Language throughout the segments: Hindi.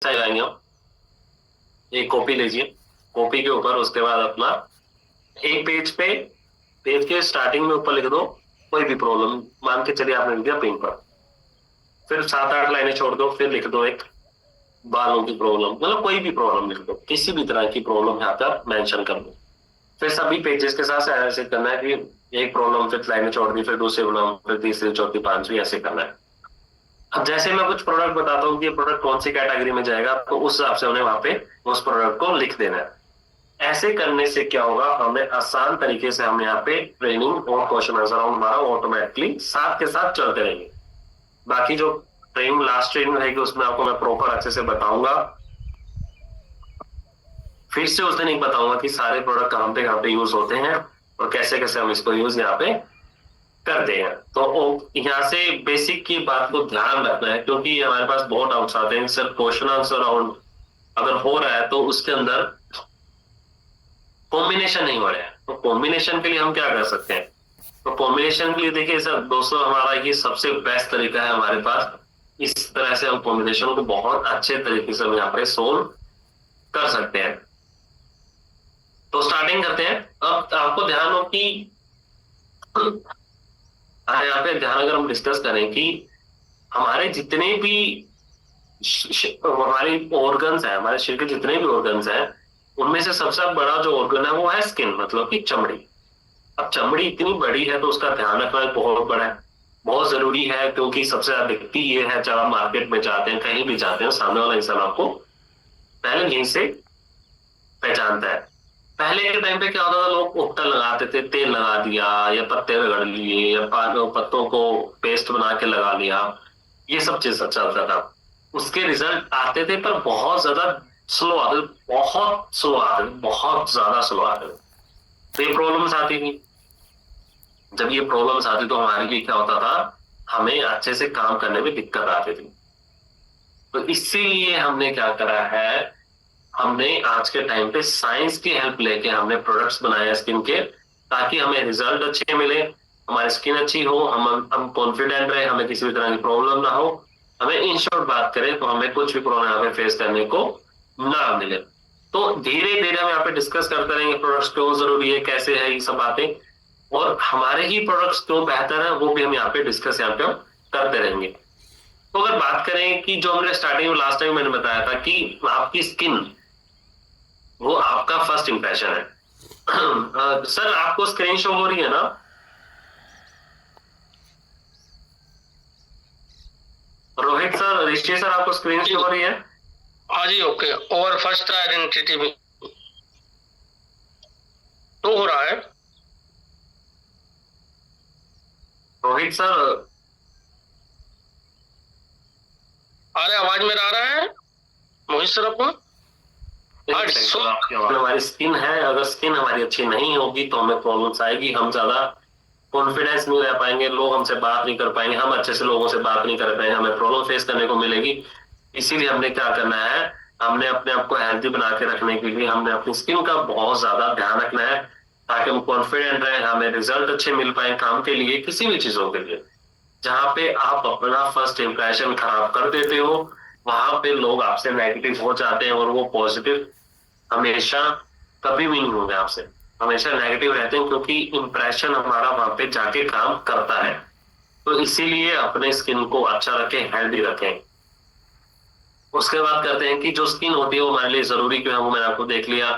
लगाएंगे हम। एक कॉपी लीजिए, कॉपी के ऊपर उसके बाद अपना एक पेज के स्टार्टिंग में ऊपर लिख दो कोई भी प्रॉब्लम। मान के चलिए आपने लिख दिया पेन पर, फिर 7-8 लाइनें छोड़ दो, फिर लिख दो एक बालों की प्रॉब्लम, मतलब कोई भी प्रॉब्लम लिख दो, किसी भी तरह की प्रॉब्लम यहाँ पर मेंशन कर दो। फिर सभी पेजेस के साथ ऐसे करना है कि एक प्रॉब्लम फिर लाइनें छोड़ दी, फिर दूसरी प्रॉब्लम, फिर तीसरी, चौथी, पांचवी, ऐसे करना है। अब जैसे मैं कुछ प्रोडक्ट बताता हूँ कि ये प्रोडक्ट कौन सी कैटेगरी में जाएगा, तो उस हिसाब से उन्हें वहां पे उस प्रोडक्ट को लिख देना है। ऐसे करने से क्या होगा, हमें आसान तरीके से हम यहाँ पे ट्रेनिंग और क्वेश्चन आंसर राउंड हमारा ऑटोमेटिकली साथ के साथ चलते रहेंगे। बाकी जो ट्रेनिंग लास्ट ट्रेनिंग रहेगी उसमें आपको मैं प्रॉपर अच्छे से बताऊंगा। फिर से उस दिन एक बताऊंगा कि सारे प्रोडक्ट कहाँ पे यूज होते हैं और कैसे कैसे हम इसको यूज यहाँ पे करते हैं। तो यहाँ से बेसिक की बात को ध्यान रखना है, क्योंकि हमारे पास बहुत डाउट्स आते हैं। सर क्वेश्चन आंसर राउंड अगर हो रहा है तो उसके अंदर कॉम्बिनेशन नहीं हो रहा है, तो कॉम्बिनेशन के लिए हम क्या कर सकते हैं? तो कॉम्बिनेशन के लिए देखिए सर दोस्तों, हमारा ये सबसे बेस्ट तरीका है हमारे पास। इस तरह से हम कॉम्बिनेशन को बहुत अच्छे तरीके से हम यहाँ पे सोल्व कर सकते हैं। तो स्टार्टिंग करते हैं। अब आपको ध्यान हो कि यहाँ पे ध्यान अगर हम डिस्कस करें कि हमारे जितने भी हमारी ऑर्गन्स है, हमारे शरीर के जितने भी ऑर्गन्स हैं, उनमें से सबसे बड़ा जो ऑर्गन है वो है स्किन, मतलब कि चमड़ी। अब चमड़ी इतनी बड़ी है तो उसका ध्यान रखना बहुत बड़ा है, बहुत जरूरी है, क्योंकि सबसे ज्यादा दिखती ये है जब आप मार्केट में जाते हैं, कहीं भी जाते हैं, सामने वाला इंसान आपको पहले यहीं से पहचानता है। पहले के टाइम पे क्या होता था, लोग उपटन लगाते थे, तेल लगा दिया या पत्ते रगड़ लिए या पत्तों को पेस्ट बना के लगा लिया, ये सब चीज चलता था। उसके रिजल्ट आते थे पर बहुत ज्यादा स्लो आते थे, बहुत स्लो आते थे, बहुत ज्यादा स्लो आते थे। तो ये प्रॉब्लम्स आती थी। जब ये प्रॉब्लम्स आती तो हमारे लिए क्या होता था, हमें अच्छे से काम करने में दिक्कत आती थी। तो इसीलिए हमने क्या करा है, हमने आज के टाइम पे साइंस की हेल्प लेके हमने प्रोडक्ट्स बनाए स्किन के, ताकि हमें रिजल्ट अच्छे मिले, हमारी स्किन अच्छी हो, हम कॉन्फिडेंट रहे, हमें किसी भी तरह की प्रॉब्लम ना हो। हमें इन शॉर्ट बात करें तो हमें कुछ भी प्रॉब्लम यहाँ पे फेस करने को ना मिले। तो धीरे धीरे हम यहाँ पे डिस्कस करते रहेंगे प्रोडक्ट्स क्यों जरूरी है, कैसे है, ये सब बातें, और हमारे ही प्रोडक्ट्स क्यों बेहतर है वो भी हम यहाँ पे डिस्कस यहाँ पे हम करते रहेंगे। तो अगर बात करें कि जो हमने स्टार्टिंग में लास्ट टाइम मैंने बताया था कि आपकी स्किन वो आपका फर्स्ट इंप्रेशन है। सर आपको स्क्रीन शो हो रही है ना? रोहित सर, ऋषि सर, आपको स्क्रीन शो हो रही है? हाँ जी, ओके। और फर्स्ट आइडेंटिटी भी तो हो रहा है। रोहित सर, अरे आवाज मेरा आ रहा है मोहित सर आपको? हमारी स्किन है, अगर स्किन हमारी अच्छी नहीं होगी तो हमें प्रॉब्लम्स आएगी, हम ज्यादा कॉन्फिडेंस नहीं रह पाएंगे, लोग हमसे बात नहीं कर पाएंगे, हम अच्छे से लोगों से बात नहीं कर पाएंगे, हमें प्रॉब्लम फेस करने को मिलेगी। इसीलिए हमने क्या करना है, हमने अपने आप को हेल्थी बना के रखने के लिए हमने अपनी स्किन का बहुत ज्यादा ध्यान रखना है, ताकि हम कॉन्फिडेंट रहे, हमें रिजल्ट अच्छे मिल पाए काम के लिए, किसी भी चीजों के लिए। जहां पे आप अपना फर्स्ट इंप्रेशन खराब कर देते हो, वहां पे लोग आपसे नेगेटिव हो जाते हैं और वो पॉजिटिव हमेशा कभी भी नहीं होंगे आपसे, हमेशा नेगेटिव रहते हैं, क्योंकि इंप्रेशन हमारा वहां पे जाके काम करता है। तो इसीलिए अपने स्किन को अच्छा रखें, हेल्दी रखें। उसके बाद करते हैं कि जो स्किन होती है वो हमारे लिए जरूरी क्यों है, वो मैंने आपको देख लिया।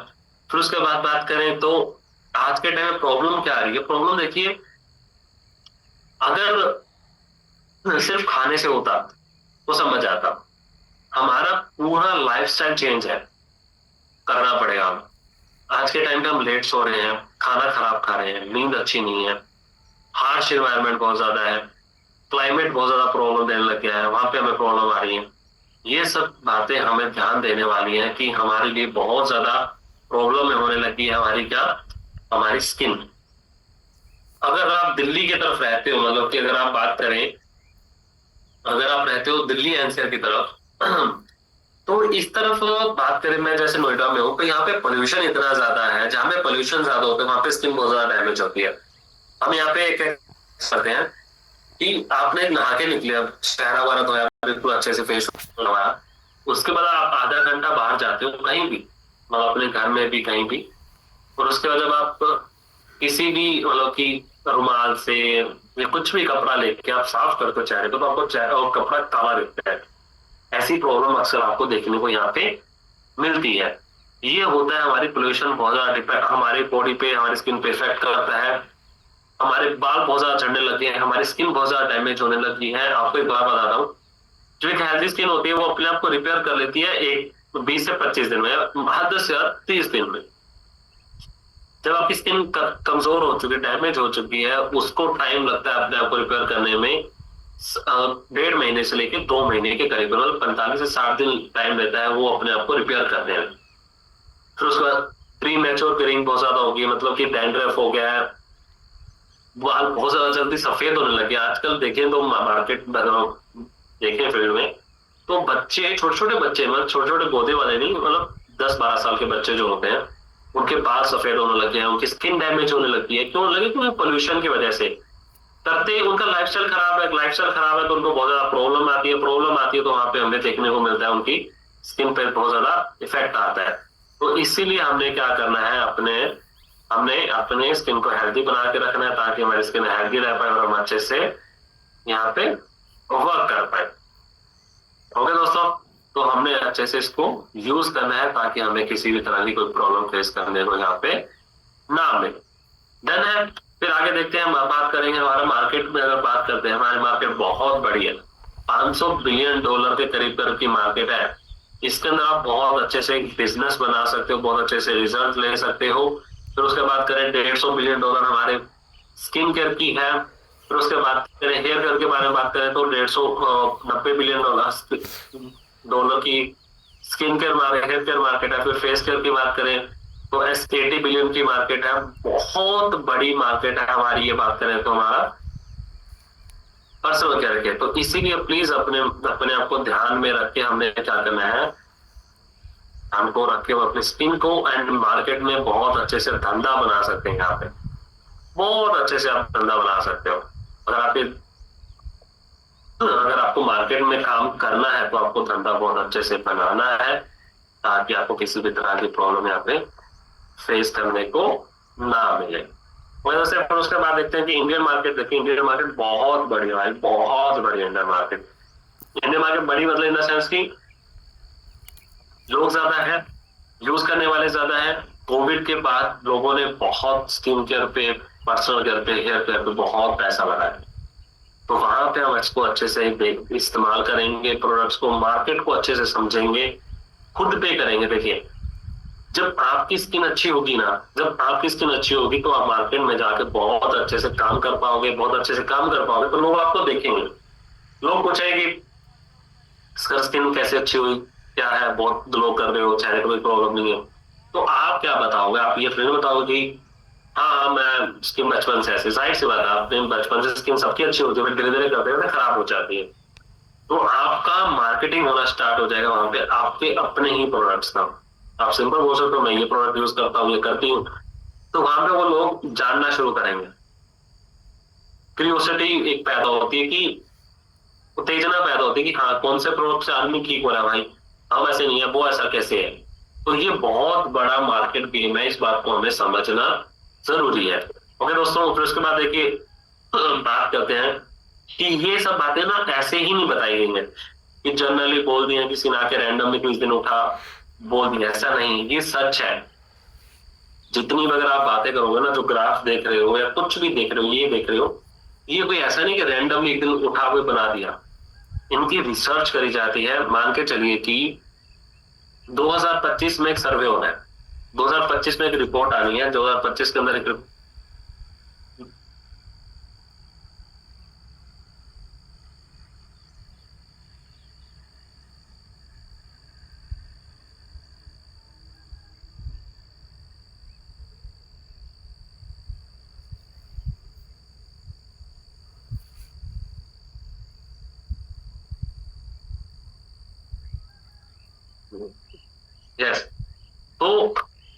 फिर उसके बाद बात करें तो आज के टाइम में प्रॉब्लम क्या आ रही है। प्रॉब्लम देखिए, अगर सिर्फ खाने से होता तो समझ आता, हमारा पूरा लाइफस्टाइल चेंज है, करना पड़ेगा। आज के टाइम पे हम लेट सो रहे हैं, खाना खराब खा रहे हैं, नींद अच्छी नहीं है, हार्श इन्वायरमेंट बहुत ज्यादा है, क्लाइमेट बहुत ज्यादा प्रॉब्लम देने लग गया है, वहां पे हमें प्रॉब्लम आ रही है। ये सब बातें हमें ध्यान देने वाली हैं कि हमारे लिए बहुत ज्यादा प्रॉब्लम होने लगी है हमारी क्या, हमारी स्किन। अगर आप दिल्ली की तरफ रहते हो, मतलब कि अगर आप बात करें, अगर आप रहते हो दिल्ली एनसीआर की तरफ तो इस तरफ बात करें, मैं जैसे नोएडा में हूँ तो यहाँ पे पोल्यूशन इतना ज्यादा है, जहाँ पे पोल्यूशन ज्यादा होता है वहां पे स्किन बहुत ज्यादा डैमेज होती है। हम यहाँ पे एक करते हैं कि आपने नहा के निकले, अब चेहरा वगैरह धोया, बिल्कुल अच्छे से फेस लगाया, उसके बाद आप आधा घंटा बाहर जाते हो कहीं भी, मतलब अपने घर में भी कहीं भी, और उसके बाद जब आप किसी भी मतलब कि रुमाल से या कुछ भी कपड़ा लेके आप साफ करते हो चेहरे को, तो आपको चेहरा और कपड़ा काला दिखता है। ऐसी प्रॉब्लम अक्सर आपको देखने को यहाँ पे मिलती है। ये होता है हमारी पोल्यूशन बहुत ज्यादा हमारे बॉडी पे, हमारी स्किन पे इफेक्ट करता है। हमारे बाल बहुत ज्यादा झड़ने लगे हैं, हमारी स्किन बहुत ज्यादा डैमेज होने लगी है। आपको एक बात बताता हूँ, जो एक हेल्थी स्किन होती है वो अपने आप को रिपेयर कर लेती है एक 20 से 25 दिन में, हद से हद 30 दिन में। जब आपकी स्किन कमजोर हो चुकी है, डैमेज हो चुकी है, उसको टाइम लगता है अपने आप को रिपेयर करने में 1.5 महीने से लेके 2 महीने के करीब, मतलब 45 से 60 दिन टाइम लेता है वो अपने आप को रिपेयर करने में। फिर उसके बाद प्री मैच्योर ग्रेइंग बहुत ज्यादा होगी, मतलब कि डैंड्रफ हो गया है, बाल बहुत ज्यादा जल्दी सफेद होने लगे। आजकल देखें तो मार्केट देखें फील्ड में, तो बच्चे, छोटे छोटे बच्चे, मतलब छोटे छोटे पौधे वाले नहीं, मतलब 10-12 साल के बच्चे जो होते हैं, उनके बाल सफेद होने लगे हैं, उनकी स्किन डैमेज होने लगती है। क्यों लगे? क्योंकि पोल्यूशन की वजह से करते ही उनका लाइफस्टाइल खराब है। लाइफस्टाइल खराब है तो उनको बहुत ज्यादा प्रॉब्लम आती है। प्रॉब्लम आती है तो वहां पे हमें देखने को मिलता है उनकी स्किन पे बहुत ज्यादा इफेक्ट आता है। तो इसीलिए हमने क्या करना है, हमने अपने स्किन को हेल्दी बना के रखना है, ताकि हमारी स्किन हेल्दी रह पाए और हम अच्छे से यहाँ पे वर्क कर पाए। ओके दोस्तों, तो हमने अच्छे से इसको यूज करना है ताकि हमें किसी भी तरह की कोई प्रॉब्लम फेस करने को यहाँ पे ना मिले। डन है। फिर आगे देखते हैं, हम बात करेंगे हमारा मार्केट में। अगर बात करते हैं, हमारी मार्केट बहुत बड़ी है, $500 बिलियन के करीब करीब की मार्केट है। इसके अंदर आप बहुत अच्छे से बिजनेस बना सकते हो, बहुत अच्छे से रिजल्ट ले सकते हो। फिर उसके बाद करें, $150 बिलियन हमारे स्किन केयर की है। फिर उसके बाद करें हेयर केयर के बारे में बात करें तो 190 बिलियन डॉलर की skin care market, hair care market है। फिर फेस केयर की बात करें तो $80 बिलियन की मार्केट है। बहुत बड़ी मार्केट है हमारी। ये बात करें तो हमारा पर्सनल केयर के, तो इसीलिए प्लीज अपने अपने आप को ध्यान में रख के हमने क्या करना है, हमको रख के अपनी स्किन को एंड मार्केट में बहुत अच्छे से धंधा बना सकते हैं। यहाँ पे बहुत अच्छे से आप धंधा बना सकते हो। अगर आपको मार्केट में काम करना है तो आपको धंधा बहुत अच्छे से बनाना है, ताकि आपको किसी भी तरह की प्रॉब्लम यहाँ पे फेस करने को ना मिले। वजह से फिर उसके बाद देखते हैं कि इंडियन मार्केट। देखिए, इंडियन मार्केट बहुत बड़ी है भाई, बहुत बड़ी है इंडियन मार्केट। इंडियन मार्केट बड़ी मतलब इन द सेंस की लोग ज्यादा है, यूज करने वाले ज्यादा है। कोविड के बाद लोगों ने बहुत स्किन केयर पे, पर्सनल केयर पे, हेयर केयर पे बहुत पैसा लगाया। तो वहां पे हम इसको अच्छे से इस्तेमाल करेंगे, प्रोडक्ट्स को, मार्केट को अच्छे से समझेंगे, खुद पे करेंगे। देखिए, जब आपकी स्किन अच्छी होगी ना, जब आपकी स्किन अच्छी होगी तो आप मार्केट में जाकर बहुत अच्छे से काम कर पाओगे, बहुत अच्छे से काम कर पाओगे, तो लोग आपको देखेंगे। लोग पूछेंगे कि इसका स्किन कैसे अच्छी हुई, क्या है, बहुत लोग कर रहे हो, चेहरे को कोई प्रॉब्लम नहीं है। तो आप क्या बताओगे? आप ये फिर बताओगे कि हाँ, मैं स्किन बचपन से ऐसे, जाहिर सी बात है, आपने बचपन से स्किन सबकी अच्छी होती है, फिर धीरे धीरे करते करते खराब हो जाती है। तो आपका मार्केटिंग होना स्टार्ट हो जाएगा वहां पे आपके अपने ही प्रोडक्ट्स का। आप सिंपल बोल सकते हो, मैं ये प्रोडक्ट यूज करता हूँ, ये करती हूँ, तो वहां पे वो लोग जानना शुरू करेंगे। क्यूरियोसिटी एक पैदा होती है, कि उत्तेजना पैदा होती है कि हाँ, कौन से प्रोडक्ट से आदमी ठीक हो रहा है भाई, हम ऐसे नहीं है, वो ऐसा कैसे है। तो ये बहुत बड़ा मार्केट गेम है, इस बात को हमें समझना जरूरी है। ओके दोस्तों, फिर उसके बाद देखिए, बात करते हैं कि ये सब बातें ना ऐसे ही नहीं बताई गई हैं कि जनरली बोल दिया, किसी ने आके रैंडमली किस दिन उठा बोल दिया। ऐसा नहीं, ये सच है। जितनी भी अगर आप बातें करोगे ना, जो ग्राफ देख रहे हो या कुछ भी देख रहे हो, ये देख रहे हो, ये कोई ऐसा नहीं कि रैंडमली एक दिन उठा हुए बना दिया। इनकी रिसर्च करी जाती है। मान के चलिए कि 2025 में एक सर्वे होना है, 2025 में एक रिपोर्ट आनी है, 2025 के अंदर एक यस। तो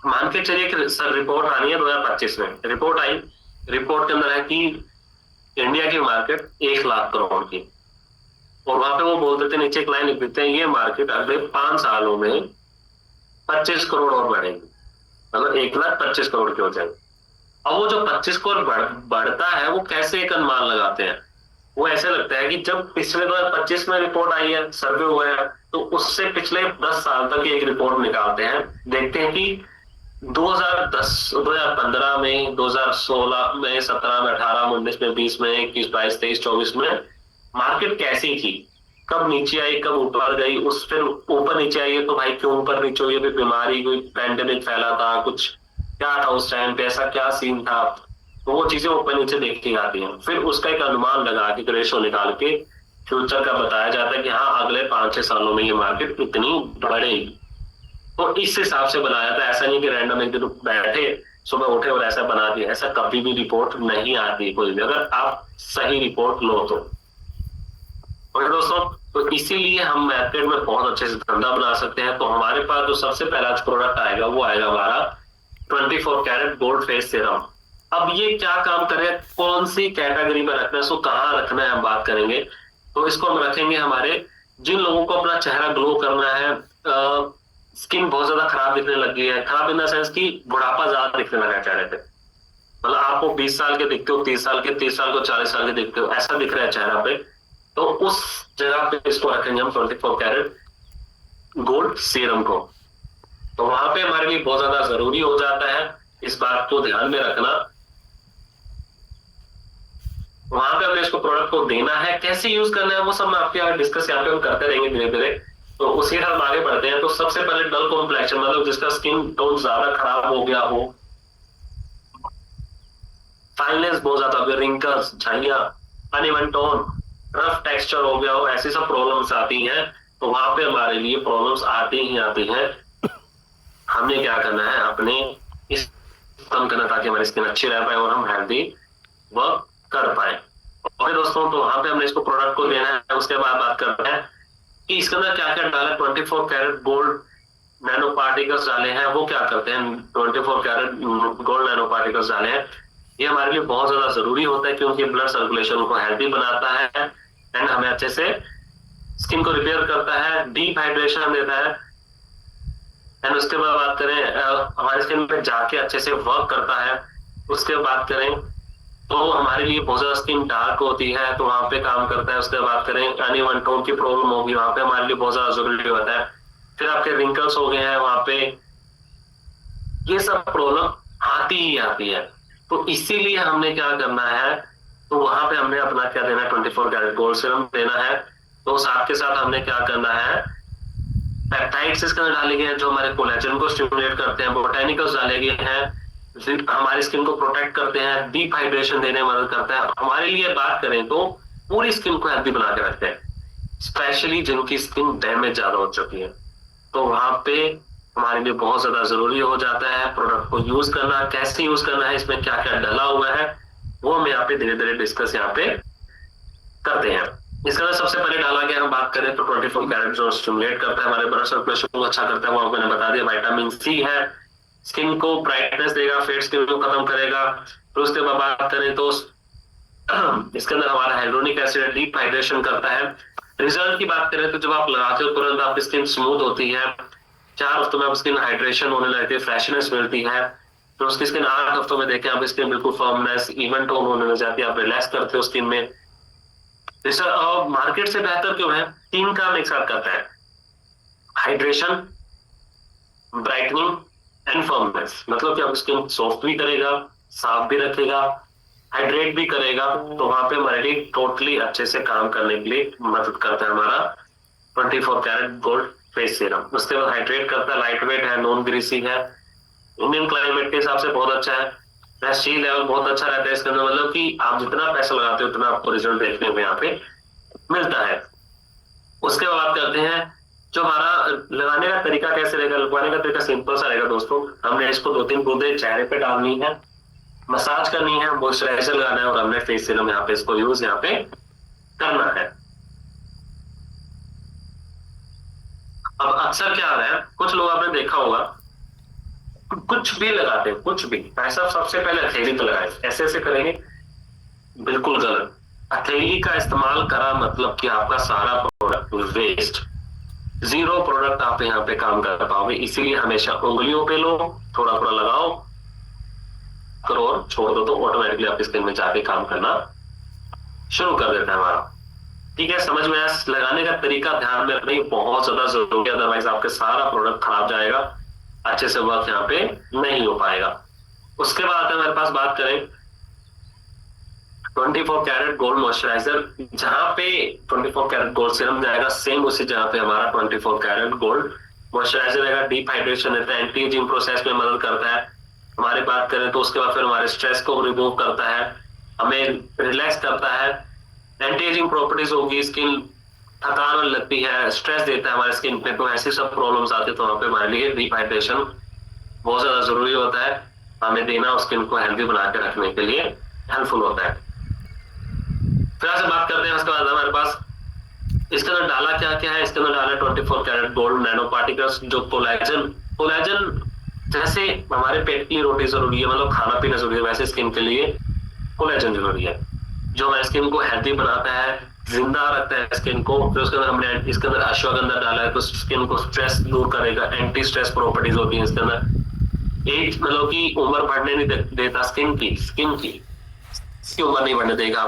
मान के चलिए कि सर रिपोर्ट आनी है 2025 में, रिपोर्ट आई। रिपोर्ट के अंदर है कि इंडिया की मार्केट 1 लाख करोड़ की, और वहां पे वो बोल देते, नीचे एक लाइन लिख देते हैं, ये मार्केट अगले 5 सालों में 25 करोड़ और बढ़ेगी, मतलब 1,25,000 की हो जाएगी। अब वो जो 25 करोड़ बढ़ता है, वो कैसे एक अनुमान लगाते हैं? वो ऐसे लगता है कि जब पिछले 2025 में रिपोर्ट आई है, सर्वे हुआ है, तो उससे पिछले 10 साल तक की एक रिपोर्ट निकालते हैं, देखते हैं कि 2010 2015 में, 2016 में, 17 में, 18 में, 19 में, 20 में, 21, 22, 23, 24 में मार्केट कैसी थी, कब नीचे आई, कब ऊपर गई, उस फिर ऊपर नीचे आई है तो भाई क्यों ऊपर नीचे हुई है, कोई बीमारी, कोई पैंडेमिक फैला था, कुछ क्या था उस टाइम पे, ऐसा क्या सीन था। तो वो चीजें ऊपर नीचे देखी जाती हैं, फिर उसका एक अनुमान लगा के रेशो निकाल के फ्यूचर का बताया जाता है कि हाँ अगले 5-6 सालों में ये मार्केट इतनी बढ़ेगी। तो इस हिसाब से बनाया था, ऐसा नहीं कि रैंडम एक दिन बैठे सुबह उठे और ऐसा बना दिया, ऐसा कभी भी रिपोर्ट नहीं आती कोई भी, अगर आप सही रिपोर्ट लो तो। और दोस्तों, तो इसीलिए हम मार्केट में बहुत अच्छे से धंधा बना सकते हैं। तो हमारे पास जो सबसे पहला प्रोडक्ट आएगा वो आएगा हमारा 24 कैरेट गोल्ड फेस सीरम। अब ये क्या काम करे, कौन सी कैटेगरी में रखना है, इसको कहाँ रखना है, हम बात करेंगे। तो इसको हम रखेंगे हमारे जिन लोगों को अपना चेहरा ग्लो करना है, स्किन बहुत ज्यादा खराब दिखने लगी है, खराब इन द सेंस की बुढ़ापा ज्यादा दिखने लगा है चेहरे पे, मतलब आपको 20 साल के दिखते हो, 30 साल के, 30 साल को 40 साल के दिखते हो, ऐसा दिख रहा है चेहरा पे, तो उस जगह पे इसको रखेंगे हम 24 कैरेट गोल्ड सीरम को। तो वहां पे हमारे लिए बहुत ज्यादा जरूरी हो जाता है, इस बात को ध्यान में रखना। वहां पे हमने इसको प्रोडक्ट को देना है, कैसे यूज करना है वो सब मैं आपके डिस्कस यहाँ पे हम करते रहेंगे धीरे धीरे। तो उसी हम आगे बढ़ते हैं। तो सबसे पहले डल कॉम्प्लेक्शन, मतलब जिसका स्किन टोन ज्यादा खराब हो गया हो, फाइननेस बहुत ज्यादा हो गया, रिंकल्स, झाइयां, अनइवन टोन, रफ टेक्सचर हो गया हो, ऐसी सब प्रॉब्लम्स आती हैं। तो वहां पे हमारे लिए प्रॉब्लम्स आती ही आती हैं। हमने क्या करना है, अपने इस कम करना ताकि हमारी स्किन अच्छी रह पाए और हम हेल्दी वर्क कर पाए। ओके दोस्तों, तो वहां पे हमने इसको प्रोडक्ट को देना है। उसके बाद बात करते हैं कि इसके अंदर क्या क्या डाला है। 24 कैरेट गोल्ड नैनो पार्टिकल्स डाले हैं। वो क्या करते हैं, 24 कैरेट गोल्ड नैनो पार्टिकल्स डाले हैं। ये हमारे लिए बहुत ज्यादा जरूरी होता है क्योंकि ब्लड सर्कुलेशन को हेल्दी बनाता है एंड हमें अच्छे से स्किन को रिपेयर करता है, डीप हाइड्रेशन देता है। एंड उसके बाद बात करें हमारे स्किन पे जाके अच्छे से वर्क करता है। उसके बाद करें तो हमारे लिए बहुत ज्यादा स्किन डार्क होती है तो वहां पे काम करता है। उसके बाद करें अनइवन टोन की प्रॉब्लम होगी, वहां पे हमारे लिए बहुत ज्यादा जरूरी होता है। फिर आपके रिंकल्स हो गए हैं वहां पे, ये सब प्रॉब्लम आती ही आती है। तो इसीलिए हमने क्या करना है, तो वहां पे हमने अपना क्या देना है, 24 कैरेट गोल्ड सीरम देना है। तो साथ के साथ हमने क्या करना है, पेप्टाइड्स इसके अंदर डाले गए हैं जो हमारे कोलेजन को स्टिमुलेट करते हैं, बोटेनिकल्स डाले गए हैं हमारी स्किन को प्रोटेक्ट करते हैं, डीप हाइड्रेशन देने में मदद करता है। हमारे लिए बात करें तो पूरी स्किन को हेल्दी बना के रखते हैं, स्पेशली जिनकी स्किन डैमेज ज्यादा हो चुकी है। तो वहां पे हमारे लिए बहुत ज्यादा जरूरी हो जाता है प्रोडक्ट को यूज करना। कैसे यूज करना है, इसमें क्या क्या डला हुआ है, वो हम यहाँ पे धीरे धीरे डिस्कस यहाँ पे करते हैं। इसका अंदर सबसे पहले डाला गया, हम बात करें तो 24 कैरेट जो स्टिमुलेट करता है हमारे ब्लड सर्कुलेशन को अच्छा करता है, वो मैंने बता दिया। विटामिन सी है, स्किन को ब्राइटनेस देगा, फेड स्किन को खत्म करेगा। फिर उसके बाद बात करें तो इसके अंदर हमारा हाइड्रोनिक एसिड डीप हाइड्रेशन करता है। रिजल्ट की बात करें तो जब आप लगाते हो तुरंत आपकी स्किन स्मूथ होती है, 4 हफ्तों में आपकी स्किन हाइड्रेशन होने लगती है, फ्रेशनेस मिलती है। फिर उसकी स्किन 8 हफ्तों में देखें आपकी स्किन बिल्कुल फर्मनेस, इवन टोन होने लग जाती है, आप रिलैक्स करते हो स्किन में। मार्केट से बेहतर क्यों है, 3 काम एक साथ करता है, हाइड्रेशन, ब्राइटनिंग एंड फर्मनेस। मतलब कि आपकी स्किन सॉफ्ट भी करेगा, साफ भी रखेगा, हाइड्रेट भी करेगा। तो वहां पे हमारे लिए टोटली अच्छे से काम करने के लिए मदद करता है हमारा 24 कैरेट गोल्ड फेस सीरम। उसके बाद हाइड्रेट करता है, लाइट वेट है, नॉन ग्रीसी है, इंडियन क्लाइमेट के हिसाब से बहुत अच्छा है, एसजी लेवल बहुत अच्छा रहता है इसके अंदर। मतलब कि आप जितना पैसा लगाते हो उतना आपको रिजल्ट देखने में यहाँ पे मिलता है। उसके बाद करते हैं जो हमारा लगाने का तरीका कैसे रहेगा। लगवाने का तरीका सिंपल सा रहेगा दोस्तों। हमने इसको 2-3 बूंदे चेहरे पे डालनी है, मसाज करनी है, मॉइस्चराइजर लगाना है और हमने फेस सीरम यहाँ पे इसको यूज यहाँ पे करना है। अब अक्सर क्या आ रहा है, कुछ लोग आपने देखा होगा कुछ भी लगाते हैं, कुछ भी, ऐसा सबसे पहले थैली पे लगाए, ऐसे ऐसे करेंगे, बिल्कुल गलत। हथेली का इस्तेमाल करा मतलब कि आपका सारा प्रोडक्ट वेस्ट, जीरो प्रोडक्ट आप यहाँ पे काम कर पाओगे। इसीलिए हमेशा उंगलियों पे लो, थोड़ा थोड़ा लगाओ करो और छोड़ दो, तो ऑटोमेटिकली आपकी स्किन में जाके काम करना शुरू कर देता है हमारा। ठीक है, समझ में आया? लगाने का तरीका ध्यान में रखना बहुत ज्यादा जरूरी है, अदरवाइज आपके सारा प्रोडक्ट खराब जाएगा, अच्छे से वर्क यहाँ पे नहीं हो पाएगा। उसके बाद हमारे पास बात करें 24 कैरेट गोल्ड मॉइस्चराइजर, जहां पे 24 कैरेट गोल्ड सीरम जाएगा, सेम उसी जगह पे हमारा 24 कैरेट गोल्ड मॉइस्चराइजर रहेगा। डीप हाइड्रेशन रहता है, एंटी एजिंग प्रोसेस में मदद करता है। हमारी बात करें तो उसके बाद फिर हमारे स्ट्रेस को रिमूव करता है, हमें रिलैक्स करता है। एंटी एजिंग प्रॉपर्टीज होगी, स्किन थकान लगती है, स्ट्रेस देता है हमारे स्किन पे, तो ऐसी सब प्रॉब्लम्स आती है, तो वहां पे हमारे लिए डीप हाइड्रेशन बहुत ज्यादा जरूरी होता है, हमें देना स्किन को हेल्दी बना के रखने के लिए हेल्पफुल होता है। फिर से बात करते हैं उसके बाद हमारे पास इसके अंदर डाला क्या क्या है। इसके अंदर डाला 24 कैरेट गोल्ड नैनो पार्टिकल्स, जो कोलेजन, कोलेजन जैसे हमारे पेट के लिए रोटी जरूरी है, मतलब खाना पीना जरूरी है, वैसे स्किन के लिए कोलेजन जरूरी है, जो हमारे स्किन को हेल्दी बनाता है, जिंदा रखता है स्किन को। फिर उसके अंदर हमने इसके अंदर अश्वगंधा डाला है, तो स्किन को स्ट्रेस दूर करेगा, एंटी स्ट्रेस प्रॉपर्टीज होती है इसके अंदर। एज मतलब कि उम्र बढ़ने नहीं देता, इसकी उम्र नहीं बढ़ने देगा।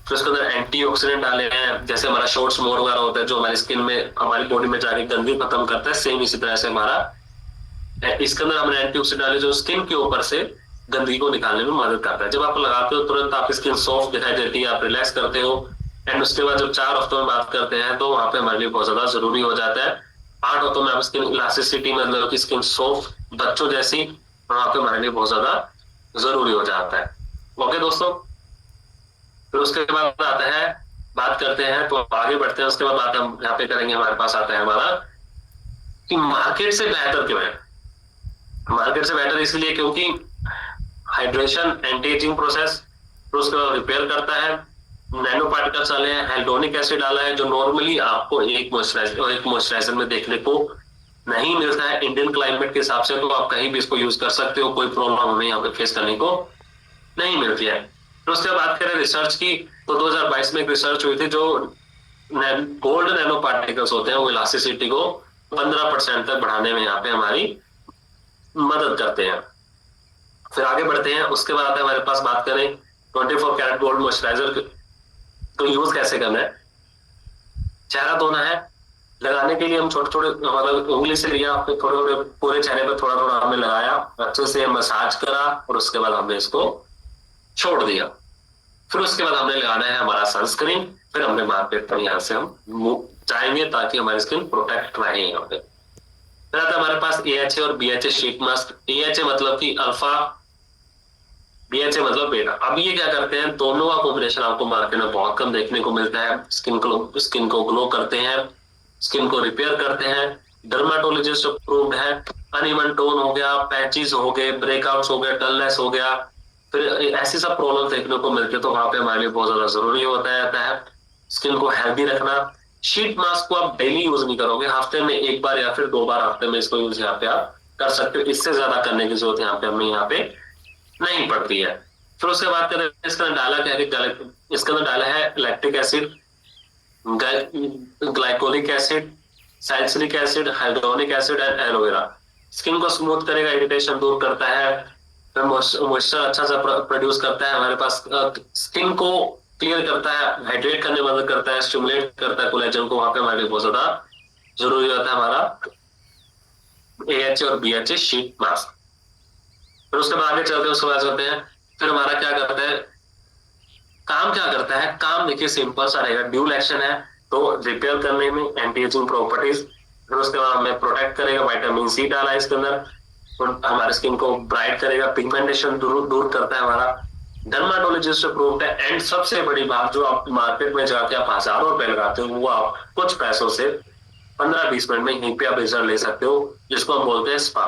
फिर उसके अंदर एंटीऑक्सीडेंट डाले हैं, जैसे हमारा शॉर्ट्स मोर वगैरह होता है, जो हमारी स्किन में, हमारी बॉडी में जाके गंदगी खत्म करता है, सेम इसी तरह से हमारा इसके अंदर हमने एंटीऑक्सीडेंट डाले, जो स्किन के ऊपर से गंदगी को निकालने में मदद करता है। जब आप लगाते हो तुरंत आपकी स्किन सॉफ्ट दिखाई देती है, आप रिलैक्स करते हो। एंड उसके बाद जब 4 हफ्तों में बात करते हैं, तो वहां पे हमारे लिए बहुत ज्यादा जरूरी हो जाता है। 8 हफ्तों में आप स्किन इलास्टिसिटी, मतलब की स्किन सॉफ्ट बच्चों जैसी, वहां पे हमारे लिए बहुत ज्यादा जरूरी हो जाता है। ओके दोस्तों, फिर उसके बाद आता है, बात करते हैं तो आगे बढ़ते हैं। उसके बाद बात हम यहाँ पे करेंगे, हमारे पास आता है हमारा कि मार्केट से बेहतर क्यों है। मार्केट से बेहतर इसलिए क्योंकि हाइड्रेशन, एंटी एजिंग प्रोसेस, फिर उसके बाद रिपेयर करता है, नैनो पार्टिकल्स डाले हैं, हाइल्डोनिक एसिड डाला है, जो नॉर्मली आपको एक मॉइस्चराइजर में देखने को नहीं मिलता है। इंडियन क्लाइमेट के हिसाब से तो आप कहीं भी इसको यूज कर सकते हो, कोई प्रॉब्लम हमें यहाँ पे फेस करने को नहीं मिलती है। तो उसके बात करें रिसर्च की, तो 2022 में एक रिसर्च हुई थी, जो गोल्ड नैनो पार्टिकल्स होते हैं, वो इलास्टिसिटी को 15% तक बढ़ाने में यहाँ पे हमारी मदद करते हैं। फिर आगे बढ़ते हैं, उसके बाद है हमारे पास बात करें 24 कैरेट गोल्ड मॉइस्चराइजर तो यूज कैसे करना है। चेहरा धोना है, लगाने के लिए हम छोटे छोटे, मतलब उंगली से लिया, फिर थोड़े थोड़े पूरे चेहरे पर थोड़ा थोड़ा हमने लगाया, अच्छे से मसाज करा, और उसके बाद हमने इसको छोड़ दिया। फिर उसके बाद हमने लगाना है हमारा सनस्क्रीन, फिर हमने मार्केट में यहाँ से हम जाएंगे ताकि हमारी स्किन प्रोटेक्ट रहे यहाँ पे। फिर आता है हमारे पास AHA और BHA शीट मास्क। AHA मतलब कि अल्फा, BHA मतलब बेटा। अब ये क्या करते हैं, दोनों का कॉम्बिनेशन आपको मार्केट में बहुत कम देखने को मिलता है। स्किन को ग्लो करते हैं, स्किन को रिपेयर करते हैं, डर्माटोलॉजिस्ट अप्रूव्ड है। अनइवन टोन हो गया, पैचेस हो गए, ब्रेकआउट्स हो गए, डलनेस हो गया, फिर ऐसी सब प्रॉब्लम देखने को मिलती है, तो वहां पे हमारे लिए बहुत ज्यादा जरूरी होता है स्किन को हेल्दी रखना। शीट मास्क को आप डेली यूज नहीं करोगे, हफ्ते में 1 बार या फिर 2 बार हफ्ते में इसको यूज यहाँ पे आप कर सकते हो। इससे ज्यादा करने की जरूरत यहाँ पे हमें यहाँ पे नहीं पड़ती है। फिर उसके बाद करें, इसके अंदर डाला क्या है, इसके अंदर डाला है lactic acid, glycolic acid, salicylic acid, hydronic acid and aloe vera. Skin को स्मूथ करेगा, इरिटेशन दूर करता है, मॉइस्चर अच्छा सा प्रोड्यूस करता है हमारे पास, स्किन को क्लियर करता है, हाइड्रेट करने में मदद करता है, स्टिमुलेट करता है कोलेजन को, वहां पे हमारे लिए बहुत ज्यादा जरूरी होता है हमारा AHA और BHA शीट मास्क। फिर उसके बाद आगे चलते हैं, उसके बाद चलते हैं, फिर हमारा क्या करता है, काम क्या करता है। काम देखिए सिंपल सा रहेगा, ड्यूल एक्शन है, तो रिपेयर करने में, एंटी एजिंग प्रॉपर्टीज, फिर उसके बाद हमें प्रोटेक्ट करेगा, विटामिन C डाला है इसके अंदर, हमारे स्किन को ब्राइट करेगा, पिगमेंटेशन दूर करता है हमारा, डर्माटोलॉजिस्ट अप्रूव्ड है। एंड सबसे बड़ी बात, जो आप मार्केट में जाके आप हजारों रुपए लगाते हो, वो आप कुछ पैसों से 15-20 मिनट में यहीं पे आप रिजल्ट ले सकते हो, जिसको हम बोलते हैं स्पा।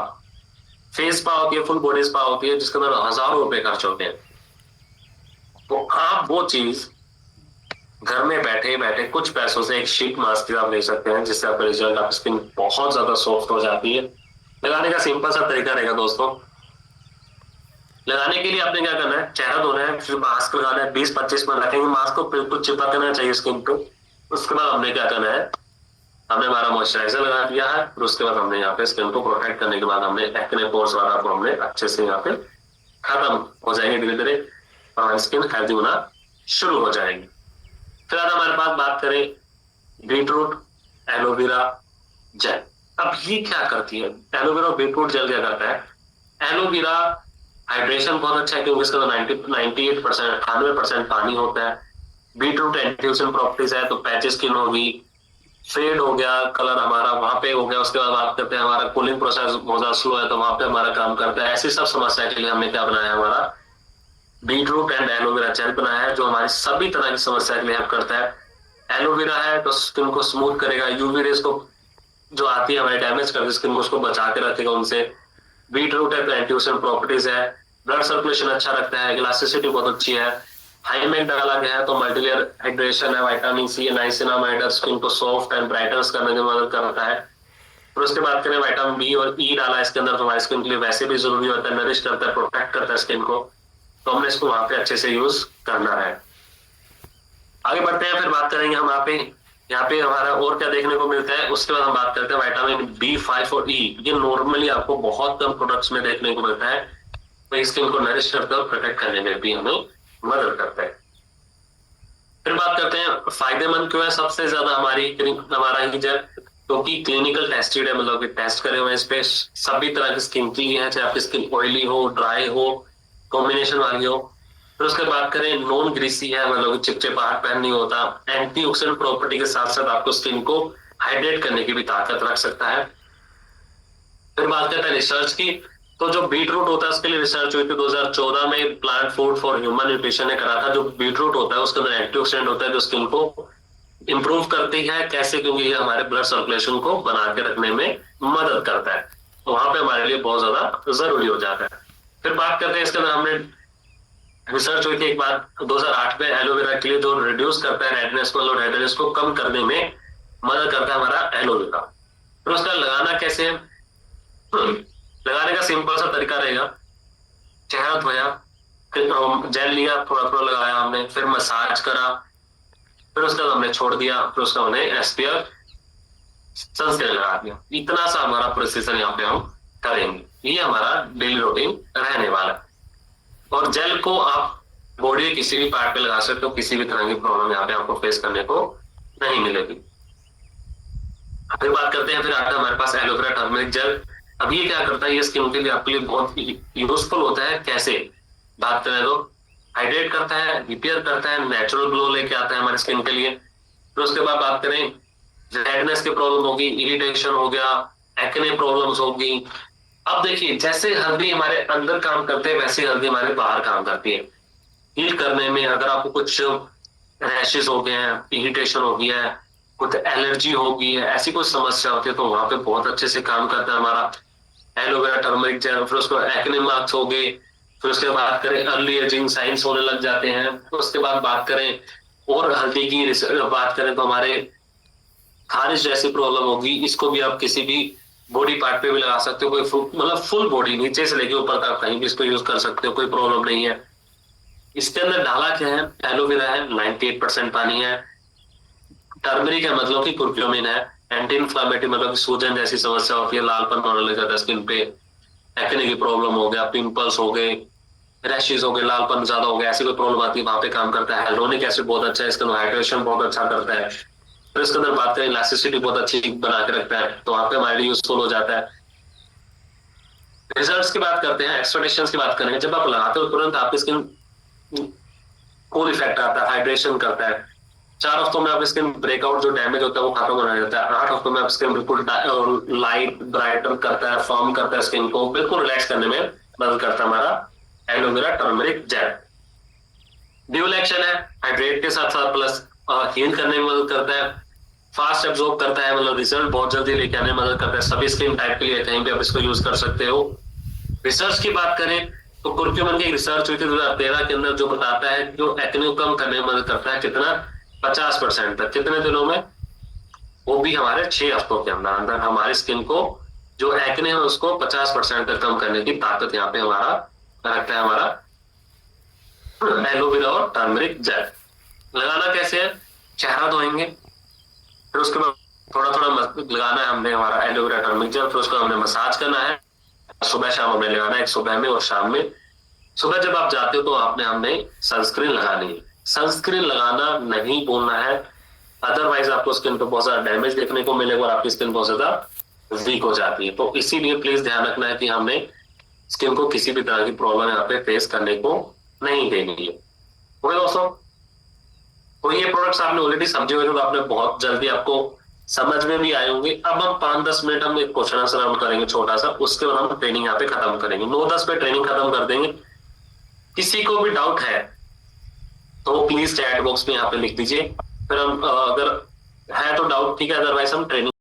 फेस स्पा होती है, फुल बॉडी स्पा होती है, जिसके अंदर हजारों रुपए खर्च होते हैं। तो आप वो चीज घर में बैठे बैठे कुछ पैसों से एक शीट मास्क आप ले सकते हैं, जिससे आपका रिजल्ट, आपकी स्किन बहुत ज्यादा सॉफ्ट हो जाती है। लगाने का सिंपल सा तरीका रहेगा दोस्तों, लगाने के लिए आपने क्या करना है, चेहरा धोना है, फिर मास्क लगाना है, 20-25 मिनट रखेंगे मास्क को, बिल्कुल चिपक करना चाहिए स्किन को। उसके बाद हमने क्या करना है, हमने हमारा मॉइस्चराइजर लगा दिया है, फिर उसके बाद हमने यहाँ पे स्किन को प्रोटेक्ट करने के बाद हमने एक्ने पोर्स वाला को हमने अच्छे से यहाँ पे खत्म हो जाएंगे धीरे धीरे, और हमारी स्किन हेल्दी होना शुरू हो जाएगी। फिर आज हमारे पास बात करें बीटरूट एलोवेरा जेल। अब ये क्या करती है, एलोवेरा और बीटरूट जेल क्या करता है, एलोवेरा हाइड्रेशन बहुत अच्छा है क्योंकि इसका 98% 98% पानी होता है। बीटरूट एंटीऑक्सीडेंट प्रॉपर्टीज है, तो पैची स्किन होगी, फेड हो गया कलर हमारा वहां पे हो गया। उसके बाद बात करते हैं हमारा कूलिंग प्रोसेस बहुत ज्यादा स्लो है, तो वहां पे हमारा काम करता है। ऐसी सब समस्या के लिए हमने क्या बनाया, हमारा बीटरूट एंड एलोवेरा जेल बनाया है, जो हमारी सभी तरह की समस्या के लिए हेल्प करता है। एलोवेरा है तो स्किन को स्मूथ करेगा, यूवी रेज को जो आती है हमारे डैमेज करती है स्किन को, उसको बचा के रखेगा उनसे। बीटरूट है तो एंटीऑक्सीडेंट प्रॉपर्टीज है, ब्लड सर्कुलेशन अच्छा रखता है, इलास्टिसिटी बहुत अच्छी है। हाईमेक डाला गया है तो मल्टीलेयर हाइड्रेशन है, विटामिन सी, नाइसिनामाइड स्किन को सॉफ्ट एंड ब्राइटनेस करने में मदद करता है। फिर उसके बाद करें विटामिन बी और ई डाला है इसके अंदर, तो हमारी स्किन के लिए वैसे भी जरूरी होता है, नरिश करता है, प्रोटेक्ट करता है स्किन को, तो हमने इसको वहां पे अच्छे से यूज करना है। आगे बढ़ते हैं, फिर बात करेंगे हम यहाँ पे हमारा और क्या देखने को मिलता है। उसके बाद हम बात करते हैं विटामिन B5 और ई। ये नॉर्मली आपको बहुत कम प्रोडक्ट्स में देखने को मिलता है, तो स्किन को नरिश करता है और प्रोटेक्ट करने में भी हमें मदद करता है। फिर बात करते हैं फायदेमंद क्यों है सबसे ज्यादा हमारा ही जेल, क्योंकि क्लिनिकल टेस्टेड है, मतलब कि टेस्ट करे हुए इस पे सभी तरह की स्किन की है, चाहे आपकी स्किन ऑयली हो, ड्राई हो, कॉम्बिनेशन वाली हो। फिर उसके बाद करें नॉन ग्रीसी है, मतलब चिपचिपाहट पैन नहीं होता, एंटीऑक्सीडेंट प्रॉपर्टी के साथ साथ आपको स्किन को हाइड्रेट करने की भी ताकत रख सकता है। फिर बात करते हैं रिसर्च की, तो जो बीटरूट होता है उसके लिए रिसर्च हुई थी 2014 में, plant food for human nutrition ने करा था। जो बीटरूट होता है उसके अंदर एंटीऑक्सीडेंट होता है जो स्किन को इंप्रूव करती है। कैसे, क्योंकि ये हमारे ब्लड सर्कुलेशन को बना के रखने में मदद करता है, तो वहां पे हमारे लिए बहुत ज्यादा जरूरी हो जाता है। फिर बात करते हैं इसके अंदर हमने रिसर्च हुई थी एक बार 2008 में, एलोवेरा के लिए जो रिड्यूस करता है रेडनेस को, रेडनेस को कम करने में मदद करता है हमारा एलोवेरा। फिर उसका लगाना कैसे है, लगाने का सिंपल सा तरीका रहेगा, चेहरा धोया, फिर जेल लिया, थोड़ा थोड़ा लगाया हमने, फिर मसाज करा, फिर उसके बाद हमने छोड़ दिया, फिर उसका हमने एसपीएफ सनस्क्रीन लगा दिया। इतना सा हमारा प्रोसेसर यहाँ पे हम करेंगे, ये हमारा डेली रूटीन रहने वाला है। और जेल को आप बॉडी के किसी भी पार्ट पे लगा सकते हो, किसी भी तरह की प्रॉब्लम यहाँ पे आपको फेस करने को नहीं मिलेगी। फिर बात करते हैं, फिर आता है हमारे पास एलोवेरा टर्मरिक जेल। अब ये क्या करता है, ये स्किन के लिए आपके लिए बहुत यूजफुल होता है। कैसे बात करें तो हाइड्रेट करता है, रिपेयर करता है, नेचुरल ग्लो लेके आता है हमारे स्किन के लिए। फिर उसके बाद बात करें रेडनेस की प्रॉब्लम होगी, इरिटेशन हो गया, एक्ने प्रॉब्लम्स होगी। अब देखिए जैसे हल्दी हमारे अंदर काम करते हैं वैसे हल्दी हमारे बाहर काम करती है हील करने में। अगर आपको कुछ रैशेस हो गए हैं, इरिटेशन हो गया है, कुछ एलर्जी हो गई है, ऐसी कोई समस्या होती है, तो वहां पे बहुत अच्छे से काम करता है हमारा एलोवेरा टर्मरिक जेल। फिर उसको एक्ने मार्क्स हो गए, फिर उसके बाद करें अर्ली एजिंग साइंस होने लग जाते हैं। उसके बाद बात करें और हल्दी की बात करें तो हमारे खारिश जैसी प्रॉब्लम होगी, इसको भी आप किसी भी बॉडी पार्ट पे भी लगा सकते हो, कोई मतलब फुल बॉडी नीचे से लेके ऊपर तक कहीं भी इसको यूज कर सकते हो, कोई प्रॉब्लम नहीं है। इसके अंदर डाला क्या है, एलोवेरा है, 98% पानी है, टर्मरिक है मतलब कि कुर्क्यूमिन है, एंटी इंफ्लामेटरी मतलब कि सूजन जैसी समस्या होती है, लालपन होने लग जाता है स्किन पे, एक्ने की प्रॉब्लम हो गया, पिंपल्स हो गए, रैशेज हो गए, लालपन ज्यादा हो गया, ऐसी कोई प्रॉब्लम आती है वहां पे काम करता है। हेलोनिक एसिड बहुत अच्छा है, इसके अंदर हाइड्रेशन बहुत अच्छा करता है। फिर इसके अंदर बात करें इलास्टिसिटी बहुत अच्छी बना के रखता है, तो वहां पे हमारे लिए यूजफुल हो जाता है। रिजल्ट्स की बात करते हैं, एक्सपेक्टेशंस की बात करेंगे। जब आप लगाते हो तुरंत आपकी स्किन कूल इफेक्ट आता है, हाइड्रेशन करता है। 4 हफ्तों में आपकी स्किन ब्रेकआउट जो डैमेज होता है वो खत्म होने जाता है। 8 हफ्तों में आपकी स्किन बिल्कुल लाइट ब्राइटन करता है, फॉर्म करता है, स्किन को बिल्कुल रिलैक्स करने में मदद करता है हमारा aloe vera turmeric gel. Dual action है, हाइड्रेट के साथ साथ प्लस हील करने में मदद करता है, फास्ट एब्जॉर्ब करता है, मतलब रिजल्ट बहुत जल्दी लेके आने में मदद करता है। सभी स्किन टाइप के लिए कहीं भी आप इसको यूज कर सकते हो। रिसर्च की बात करें तो कुर्क्यूमिन की रिसर्च हुई थी 2013 के अंदर, जो बताता है जो एक्ने को कम करने में मदद करता है, कितना 50% तक। कितने दिनों में, वो भी हमारे 6 हफ्तों के अंदर अंदर हमारी स्किन को जो एक्ने है उसको 50% तक कम करने की ताकत यहाँ पे हमारा रखते हैं हमारा एलोवेरा और टर्मरिक जेल। लगाना कैसे है, चेहरा धोएंगे, फिर उसके बाद थोड़ा थोड़ा लगाना है हमने हमारा एलोवेरा टर्मरिक जेल, फिर उसको हमने मसाज करना है। सुबह शाम हमने लगाना है, एक सुबह में और शाम में। सुबह जब आप जाते हो तो आपने हमने सनस्क्रीन लगानी है। सनस्क्रीन लगाना नहीं भूलना है, अदरवाइज आपको स्किन पे बहुत ज्यादा डैमेज देखने को मिलेगा और आपकी स्किन बहुत ज्यादा वीक हो जाती है। तो इसीलिए प्लीज ध्यान रखना है कि हमने स्किन को किसी भी तरह की प्रॉब्लम यहाँ पे फेस करने को नहीं देनी है। ओके दोस्तों, तो ये प्रोडक्ट्स आपने ऑलरेडी समझे हुए, तो आपने बहुत जल्दी आपको समझ में भी आए होंगे। अब हम 5-10 मिनट हम एक क्वेश्चन आंसर राउंड करेंगे छोटा सा, उसके बाद हम ट्रेनिंग यहाँ पे खत्म करेंगे। 9-10 पे ट्रेनिंग खत्म कर देंगे। किसी को भी डाउट है तो प्लीज चैट बॉक्स में यहाँ पे लिख दीजिए, फिर हम अगर है तो डाउट ठीक है, अदरवाइज हम ट्रेनिंग